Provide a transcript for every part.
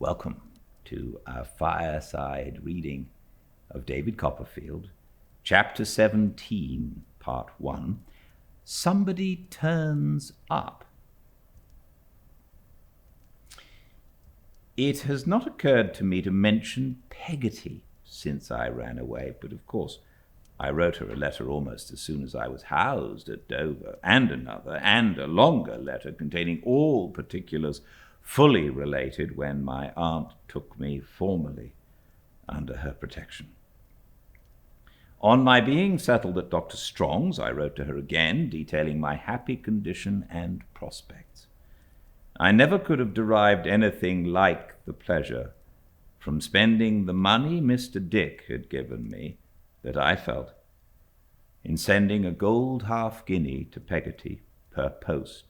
Welcome to our Fireside Reading of David Copperfield, Chapter 17, Part 1, Somebody Turns Up. It has not occurred to me to mention Peggotty since I ran away, but of course I wrote her a letter almost as soon as I was housed at Dover, and another, and a longer letter containing all particulars fully related when my aunt took me formally under her protection. On my being settled at Dr. Strong's, I wrote to her again, detailing my happy condition and prospects. I never could have derived anything like the pleasure from spending the money Mr. Dick had given me that I felt in sending a gold half-guinea to Peggotty per post,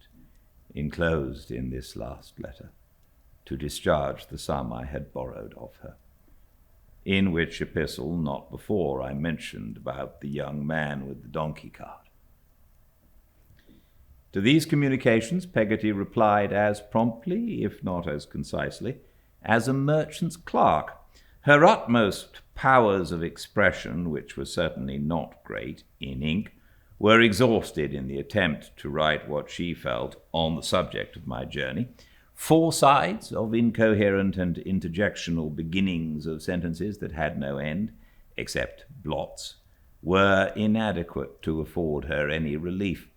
enclosed in this last letter, to discharge the sum I had borrowed of her, in which epistle not before I mentioned about the young man with the donkey cart. To these communications Peggotty replied as promptly, if not as concisely, as a merchant's clerk. Her utmost powers of expression, which were certainly not great in ink, were exhausted in the attempt to write what she felt on the subject of my journey. 4 sides of incoherent and interjectional beginnings of sentences that had no end, except blots, were inadequate to afford her any relief.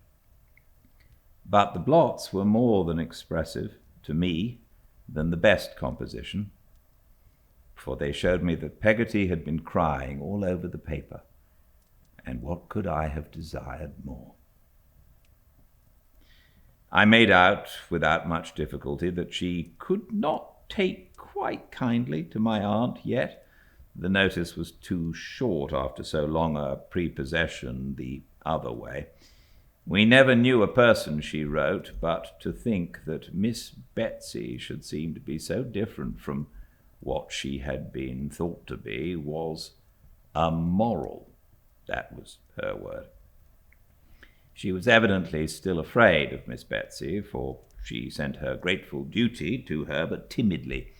But the blots were more than expressive, to me, than the best composition, for they showed me that Peggotty had been crying all over the paper, and what could I have desired more? I made out, without much difficulty, that she could not take quite kindly to my aunt yet. The notice was too short after so long a prepossession the other way. We never knew a person, she wrote, but to think that Miss Betsy should seem to be so different from what she had been thought to be was immoral. That was her word. She was evidently still afraid of Miss Betsy, for she sent her grateful duty to her, but timidly,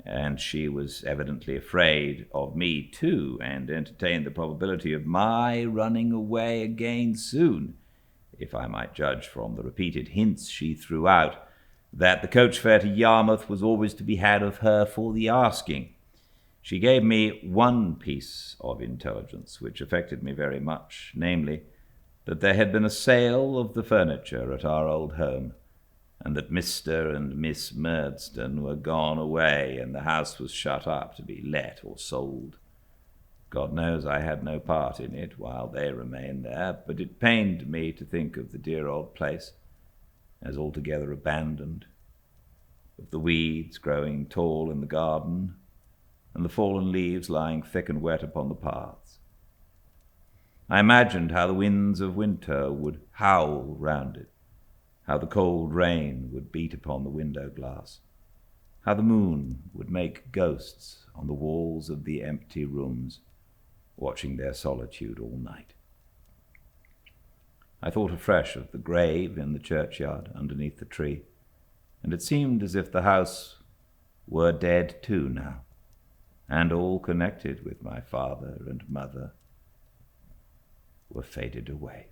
and she was evidently afraid of me too, and entertained the probability of my running away again soon, if I might judge from the repeated hints she threw out that the coach fare to Yarmouth was always to be had of her for the asking. She gave me one piece of intelligence which affected me very much, namely, that there had been a sale of the furniture at our old home, and that Mr. and Miss Murdstone were gone away, and the house was shut up to be let or sold. God knows I had no part in it while they remained there, but it pained me to think of the dear old place as altogether abandoned, of the weeds growing tall in the garden, and the fallen leaves lying thick and wet upon the paths. I imagined how the winds of winter would howl round it, how the cold rain would beat upon the window glass, how the moon would make ghosts on the walls of the empty rooms, watching their solitude all night. I thought afresh of the grave in the churchyard underneath the tree, and it seemed as if the house were dead too now, and all connected with my father and mother were faded away.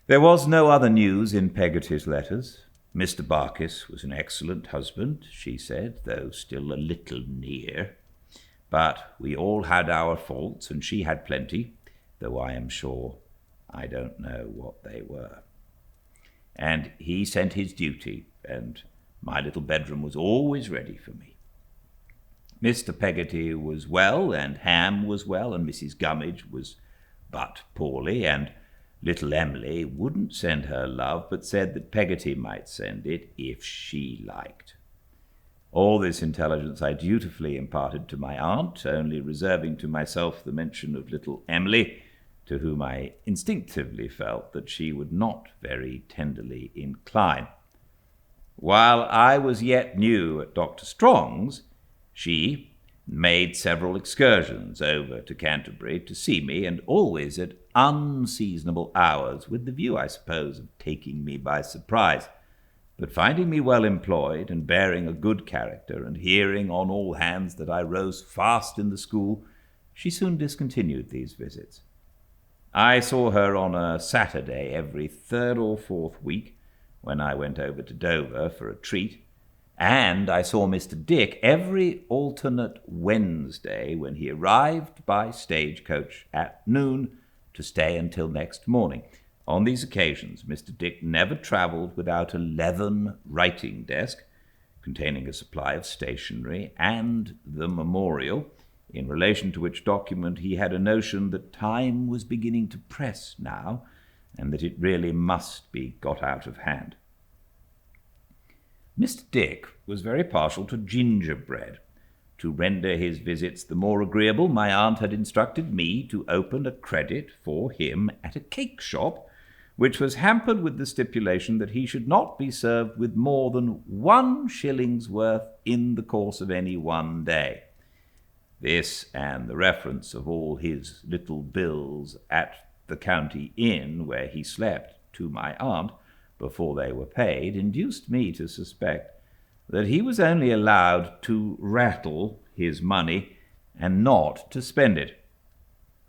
There was no other news in Peggotty's letters. Mr. Barkis was an excellent husband, she said, though still a little near. But we all had our faults, and she had plenty, though I am sure I don't know what they were. And he sent his duty, and my little bedroom was always ready for me. Mr. Peggotty was well, and Ham was well, and Mrs. Gummidge was but poorly, and little Emily wouldn't send her love, but said that Peggotty might send it if she liked. All this intelligence I dutifully imparted to my aunt, only reserving to myself the mention of little Emily, to whom I instinctively felt that she would not very tenderly incline. While I was yet new at Dr. Strong's, she made several excursions over to Canterbury to see me, and always at unseasonable hours, with the view, I suppose, of taking me by surprise. But finding me well employed, and bearing a good character, and hearing on all hands that I rose fast in the school, she soon discontinued these visits. I saw her on a Saturday every third or fourth week, when I went over to Dover for a treat, and I saw Mr. Dick every alternate Wednesday when he arrived by stagecoach at noon to stay until next morning. On these occasions, Mr. Dick never travelled without a leathern writing desk containing a supply of stationery and the memorial, in relation to which document he had a notion that time was beginning to press now, and that it really must be got out of hand. Mr. Dick was very partial to gingerbread. To render his visits the more agreeable, my aunt had instructed me to open a credit for him at a cake shop, which was hampered with the stipulation that he should not be served with more than 1 shilling's worth in the course of any one day. This, and the reference of all his little bills at the county inn where he slept to my aunt before they were paid, induced me to suspect that he was only allowed to rattle his money and not to spend it.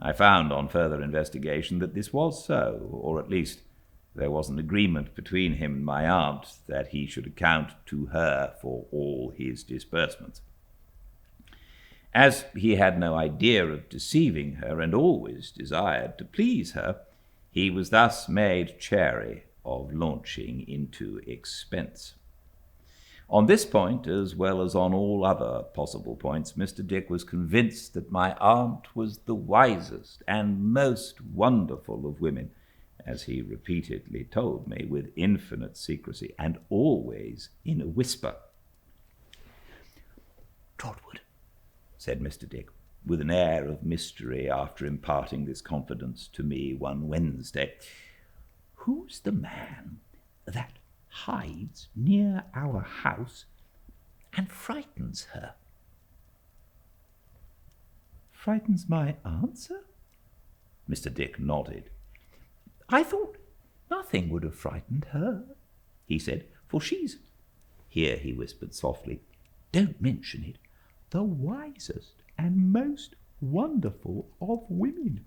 I found on further investigation that this was so, or at least there was an agreement between him and my aunt that he should account to her for all his disbursements. As he had no idea of deceiving her, and always desired to please her, he was thus made chary of launching into expense. On this point, as well as on all other possible points, Mr. Dick was convinced that my aunt was the wisest and most wonderful of women, as he repeatedly told me with infinite secrecy, and always in a whisper. "Trotwood," said Mr. Dick, with an air of mystery after imparting this confidence to me one Wednesday, "who's the man that hides near our house and frightens her?" "Frightens my aunt, sir?" Mr. Dick nodded. "I thought nothing would have frightened her," he said, "for she's," here he whispered softly, "don't mention it, the wisest and most wonderful of women."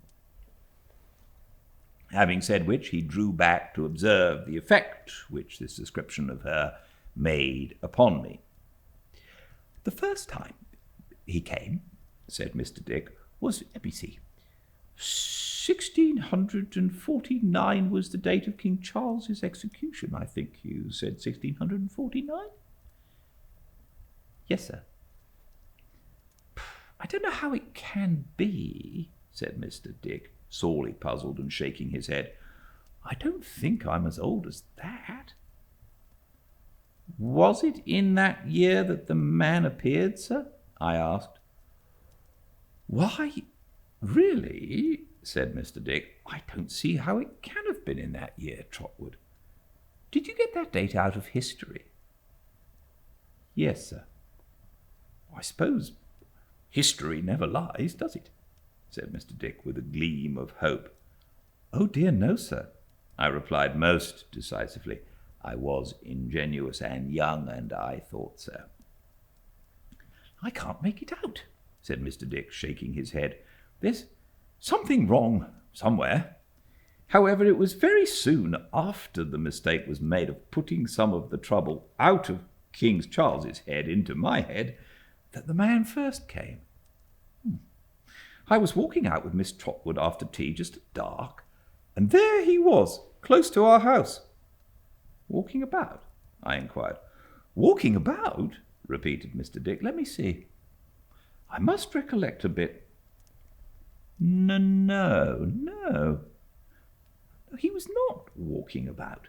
Having said which, he drew back to observe the effect which this description of her made upon me. "The first time he came," said Mr. Dick, "was, let me see, 1649 was the date of King Charles's execution. I think you said 1649? "Yes, sir." "I don't know how it can be," said Mr. Dick, sorely puzzled and shaking his head. "I don't think I'm as old as that." "Was it in that year that the man appeared, sir?" I asked. "Why, really," said Mr. Dick, "I don't see how it can have been in that year, Trotwood. Did you get that date out of history?" "Yes, sir." "I suppose history never lies, does it?" said Mr. Dick with a gleam of hope. "Oh dear, no, sir," I replied most decisively. I was ingenuous and young, and I thought so. "I can't make it out," said Mr. Dick, shaking his head. "There's something wrong somewhere. However, it was very soon after the mistake was made of putting some of the trouble out of King Charles's head into my head that the man first came. I was walking out with Miss Trotwood after tea just at dark, and there he was, close to our house." "Walking about?" I inquired. "Walking about?" repeated Mr. Dick. "Let me see. I must recollect a bit. No. He was not walking about."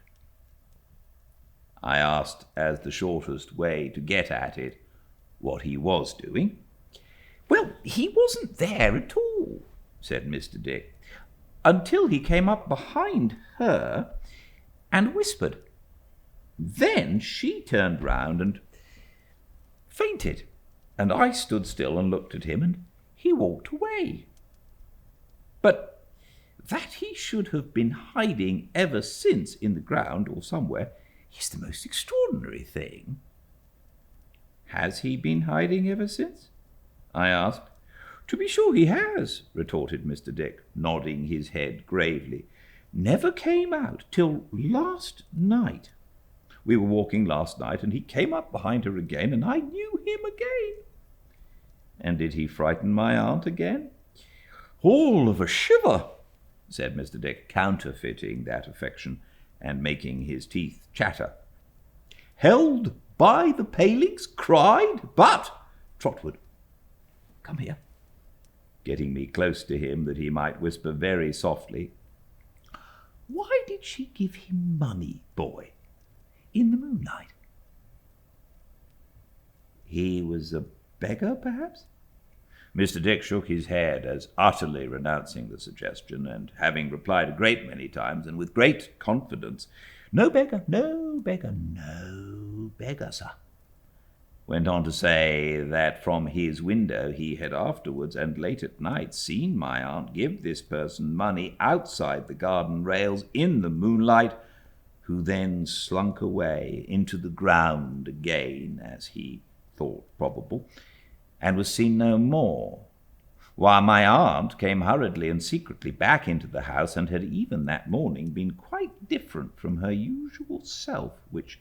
I asked, as the shortest way to get at it, what he was doing. "Well, he wasn't there at all," said Mr. Dick, "until he came up behind her and whispered. Then she turned round and fainted, and I stood still and looked at him, and he walked away. But that he should have been hiding ever since in the ground or somewhere is the most extraordinary thing." "Has he been hiding ever since?" I asked. "To be sure he has," retorted Mr. Dick, nodding his head gravely. "Never came out till last night. We were walking last night, and he came up behind her again, and I knew him again." "And did he frighten my aunt again?" "All of a shiver," said Mr. Dick, counterfeiting that affection and making his teeth chatter. "Held by the palings, cried, but, Trotwood, come here," getting me close to him that he might whisper very softly, "why did she give him money, boy, in the moonlight?" "He was a beggar, perhaps?" Mr. Dick shook his head as utterly renouncing the suggestion, and having replied a great many times and with great confidence, "No beggar, no beggar, no beggar, sir," went on to say that from his window he had afterwards and late at night seen my aunt give this person money outside the garden rails in the moonlight, who then slunk away into the ground again, as he thought probable, and was seen no more, while my aunt came hurriedly and secretly back into the house, and had even that morning been quite different from her usual self, which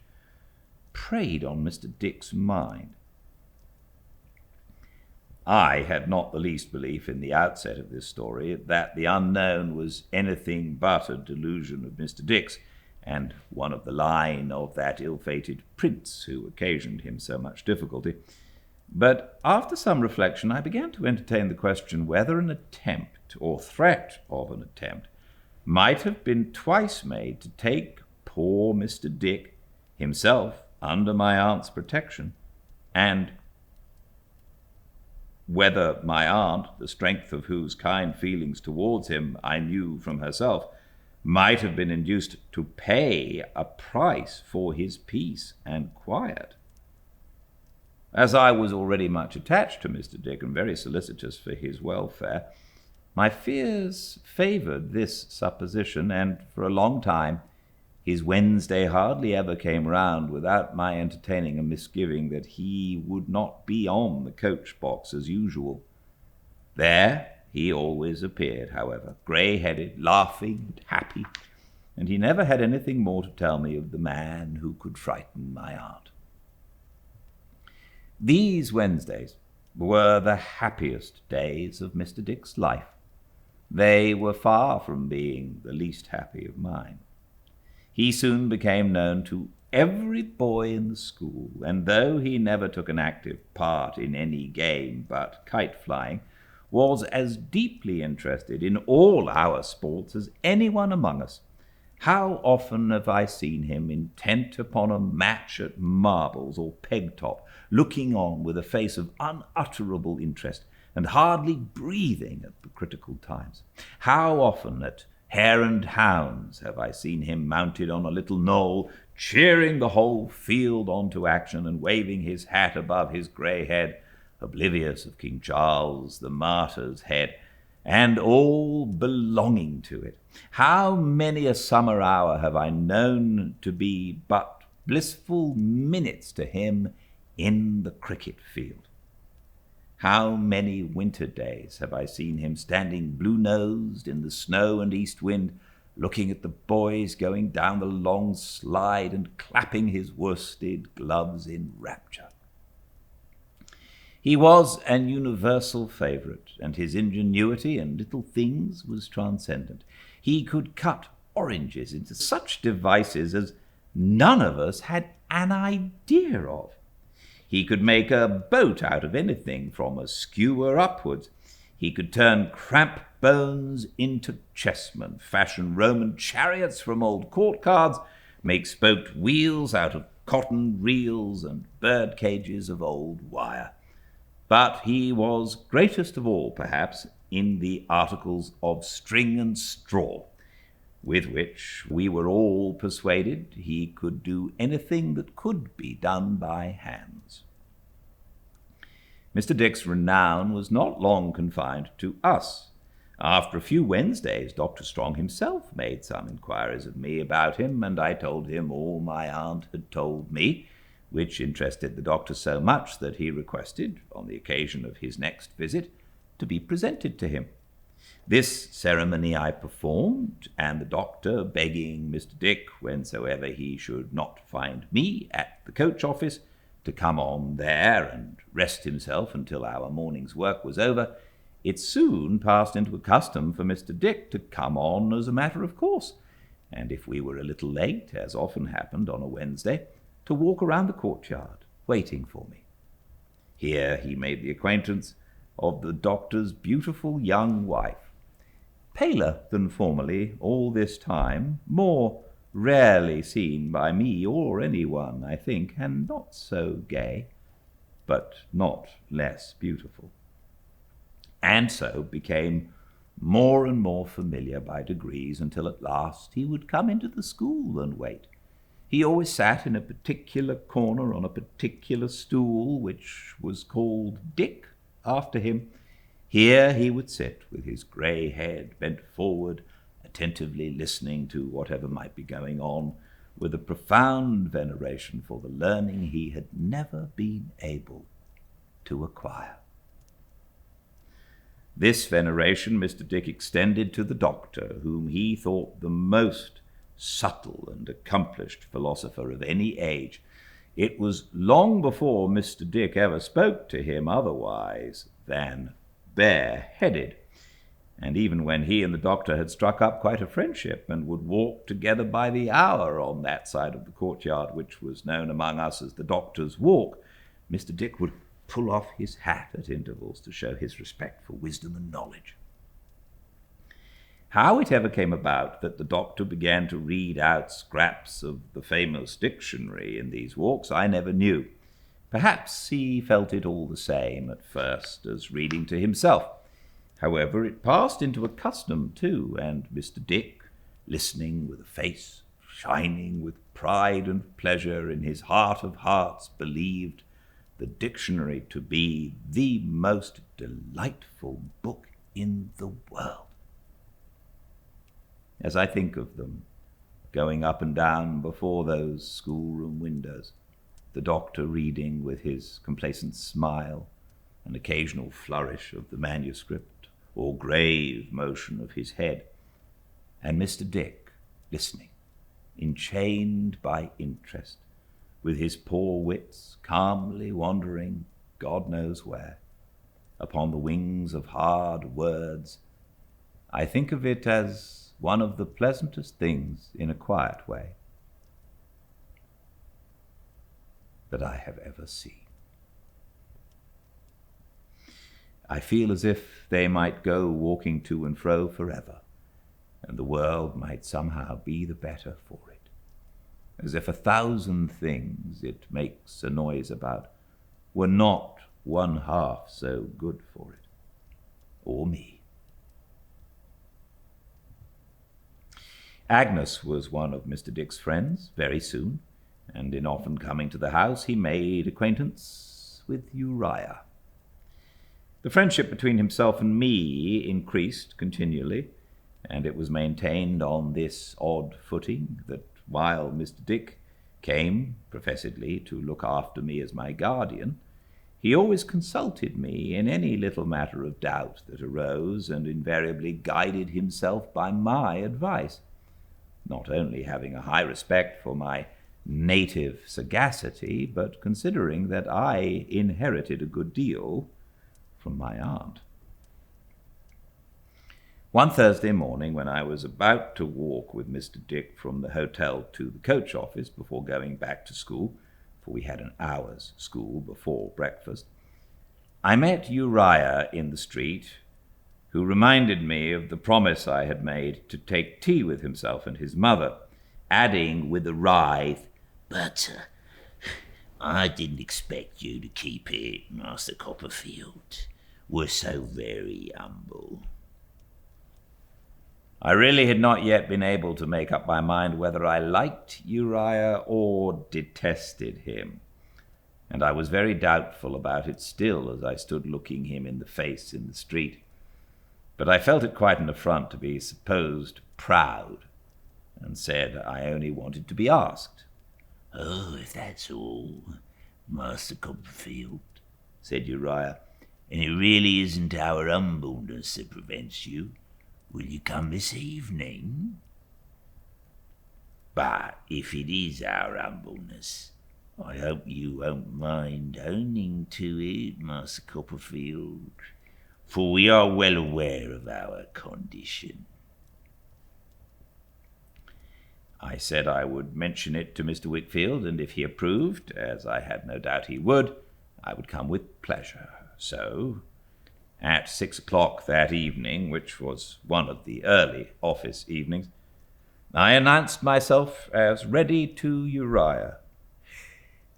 preyed on Mr. Dick's mind. I had not the least belief in the outset of this story that the unknown was anything but a delusion of Mr. Dick's, and one of the line of that ill-fated prince who occasioned him so much difficulty. But after some reflection I began to entertain the question whether an attempt, or threat of an attempt, might have been twice made to take poor Mr. Dick himself under my aunt's protection, and whether my aunt, the strength of whose kind feelings towards him I knew from herself, might have been induced to pay a price for his peace and quiet. As I was already much attached to Mr. Dick and very solicitous for his welfare, my fears favoured this supposition, and for a long time his Wednesday hardly ever came round without my entertaining a misgiving that he would not be on the coach-box as usual. There he always appeared, however, grey-headed, laughing and happy, and he never had anything more to tell me of the man who could frighten my aunt. These Wednesdays were the happiest days of Mr. Dick's life. They were far from being the least happy of mine. He soon became known to every boy in the school, and though he never took an active part in any game but kite-flying, was as deeply interested in all our sports as anyone among us. How often have I seen him intent upon a match at marbles or peg-top, looking on with a face of unutterable interest, and hardly breathing at the critical times. How often at hare and hounds have I seen him mounted on a little knoll, cheering the whole field on to action, and waving his hat above his grey head, oblivious of King Charles the Martyr's head, and all belonging to it. How many a summer hour have I known to be but blissful minutes to him in the cricket field? How many winter days have I seen him standing blue-nosed in the snow and east wind, looking at the boys going down the long slide and clapping his worsted gloves in rapture. He was an universal favourite, and his ingenuity in little things was transcendent. He could cut oranges into such devices as none of us had an idea of. He could make a boat out of anything from a skewer upwards. He could turn cramp bones into chessmen, fashion Roman chariots from old court cards, make spoked wheels out of cotton reels and bird cages of old wire. But he was greatest of all, perhaps, in the articles of string and straw, with which we were all persuaded he could do anything that could be done by hands. Mr. Dick's renown was not long confined to us. After a few Wednesdays, Dr. Strong himself made some inquiries of me about him, and I told him all my aunt had told me, which interested the doctor so much that he requested, on the occasion of his next visit, to be presented to him. This ceremony I performed, and the doctor, begging Mr. Dick, whensoever he should not find me at the coach office, to come on there and rest himself until our morning's work was over, it soon passed into a custom for Mr. Dick to come on as a matter of course, and if we were a little late, as often happened on a Wednesday, to walk around the courtyard, waiting for me. Here he made the acquaintance of the doctor's beautiful young wife, paler than formerly all this time, more rarely seen by me or anyone, I think, and not so gay, but not less beautiful, and so became more and more familiar by degrees, until at last he would come into the school and wait. He always sat in a particular corner on a particular stool, which was called Dick after him. Here he would sit, with his grey head bent forward, attentively listening to whatever might be going on, with a profound veneration for the learning he had never been able to acquire. This veneration Mr. Dick extended to the doctor, whom he thought the most subtle and accomplished philosopher of any age. It was long before Mr. Dick ever spoke to him otherwise than bare-headed, and even when he and the doctor had struck up quite a friendship, and would walk together by the hour on that side of the courtyard which was known among us as the doctor's walk, Mr. Dick would pull off his hat at intervals to show his respect for wisdom and knowledge. How it ever came about that the doctor began to read out scraps of the famous dictionary in these walks, I never knew. Perhaps he felt it all the same at first as reading to himself. However, it passed into a custom too, and Mr. Dick, listening with a face shining with pride and pleasure in his heart of hearts, believed the dictionary to be the most delightful book in the world. As I think of them, going up and down before those schoolroom windows, the doctor reading with his complacent smile, an occasional flourish of the manuscript, or grave motion of his head, and Mr. Dick listening, enchained by interest, with his poor wits calmly wandering God knows where, upon the wings of hard words, I think of it as one of the pleasantest things in a quiet way that I have ever seen. I feel as if they might go walking to and fro forever, and the world might somehow be the better for it, as if 1,000 things it makes a noise about were not one half so good for it, or me. Agnes was one of Mr. Dick's friends very soon, and in often coming to the house he made acquaintance with Uriah. The friendship between himself and me increased continually, and it was maintained on this odd footing that while Mr. Dick came professedly to look after me as my guardian, he always consulted me in any little matter of doubt that arose, and invariably guided himself by my advice, not only having a high respect for my native sagacity, but considering that I inherited a good deal from my aunt. One Thursday morning, when I was about to walk with Mr. Dick from the hotel to the coach office before going back to school, for we had an hour's school before breakfast, I met Uriah in the street, who reminded me of the promise I had made to take tea with himself and his mother, adding with a writhe, "But I didn't expect you to keep it, Master Copperfield. We're so very humble." I really had not yet been able to make up my mind whether I liked Uriah or detested him, and I was very doubtful about it still as I stood looking him in the face in the street. but I felt it quite an affront to be supposed proud, and said I only wanted to be asked. "Oh, if that's all, Master Copperfield," said Uriah, "and it really isn't our humbleness that prevents you, will you come this evening? But if it is our humbleness, I hope you won't mind owning to it, Master Copperfield, for we are well aware of our condition." I said I would mention it to Mr. Wickfield, and if he approved, as I had no doubt he would, I would come with pleasure. So, at 6 o'clock that evening, which was one of the early office evenings, I announced myself as ready to Uriah.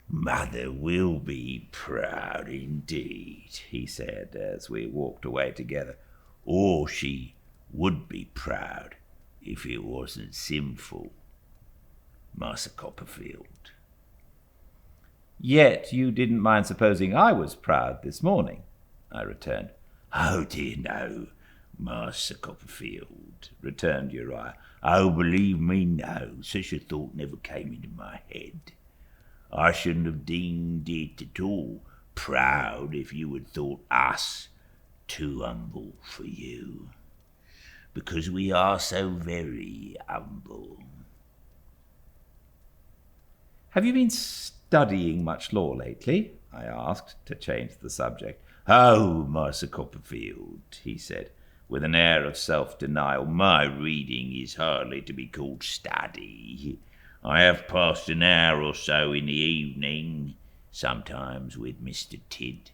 "Mother will be proud indeed," he said, as we walked away together. "Or she would be proud if it wasn't sinful, Master Copperfield." "Yet you didn't mind supposing I was proud this morning," I returned. "Oh dear no, Master Copperfield," returned Uriah. "Oh, believe me, no, such a thought never came into my head. I shouldn't have deemed it at all proud if you had thought us too humble for you, because we are so very humble." "Have you been studying much law lately?" I asked, to change the subject. "Oh, Master Copperfield," he said, with an air of self-denial, "my reading is hardly to be called study. I have passed an hour or so in the evening, sometimes with Mr. Tidd."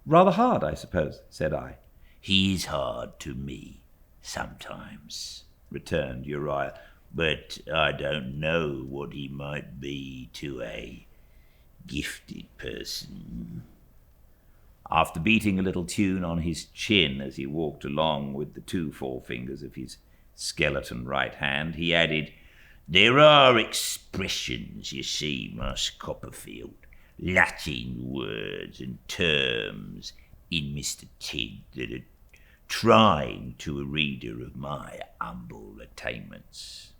"Rather hard, I suppose," said I. "He is hard to me, sometimes," returned Uriah, "but I don't know what he might be to a gifted person." After beating a little tune on his chin as he walked along with the 2 forefingers of his skeleton right hand, he added, "There are expressions, you see, Master Copperfield, Latin words and terms in Mr. Tidd that are trying to a reader of my humble attainments."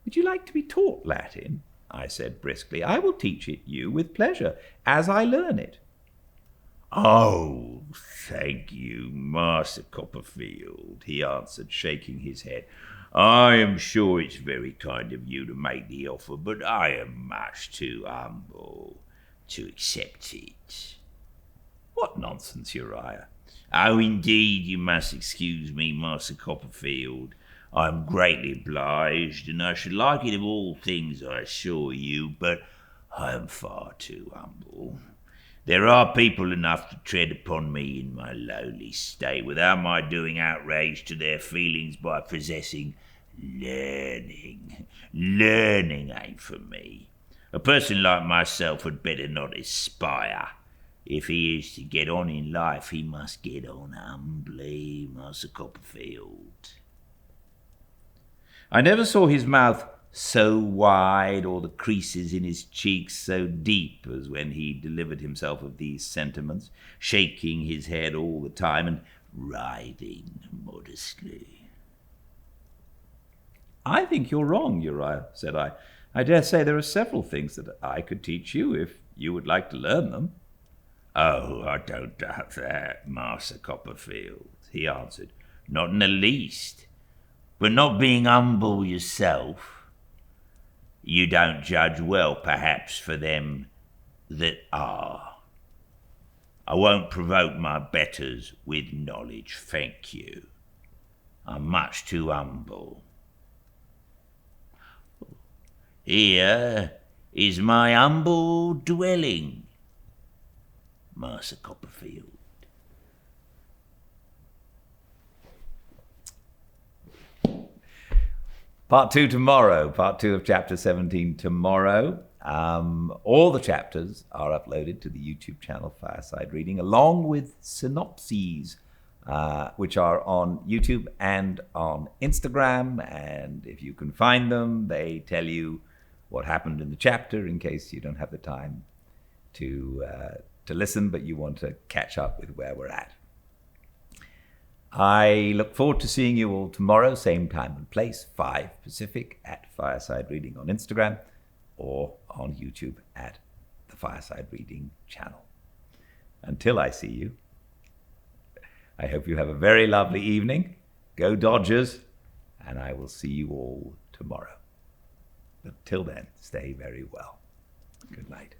"Would you like to be taught Latin?" I said briskly. "I will teach it you with pleasure, as I learn it." "Oh, thank you, Master Copperfield," he answered, shaking his head. "I am sure it's very kind of you to make the offer, but I am much too humble to accept it." "What nonsense, Uriah!" "Oh, indeed, you must excuse me, Master Copperfield. I am greatly obliged, and I should like it of all things, I assure you, but I am far too humble. There are people enough to tread upon me in my lowly state, without my doing outrage to their feelings by possessing learning. Learning ain't for me. A person like myself had better not aspire. If he is to get on in life, he must get on humbly, Master Copperfield." I never saw his mouth so wide or the creases in his cheeks so deep as when he delivered himself of these sentiments, shaking his head all the time and writhing modestly. "I think you're wrong, Uriah," said I. "I dare say there are several things that I could teach you if you would like to learn them." "Oh, I don't doubt that, Master Copperfield," he answered. "Not in the least. But not being humble yourself, you don't judge well, perhaps, for them that are. I won't provoke my betters with knowledge, thank you. I'm much too humble. Here is my humble dwelling, Master Copperfield." Part 2 tomorrow. Part 2 of Chapter 17 tomorrow. All the chapters are uploaded to the YouTube channel Fireside Reading, along with synopses, which are on YouTube and on Instagram. And if you can find them, they tell you what happened in the chapter in case you don't have the time to to listen, but you want to catch up with where we're at. I look forward to seeing you all tomorrow, same time and place, 5 Pacific, at Fireside Reading on Instagram or on YouTube at the Fireside Reading channel. Until I see you, I hope you have a very lovely evening. Go Dodgers, and I will see you all tomorrow. But till then, stay very well. Good night.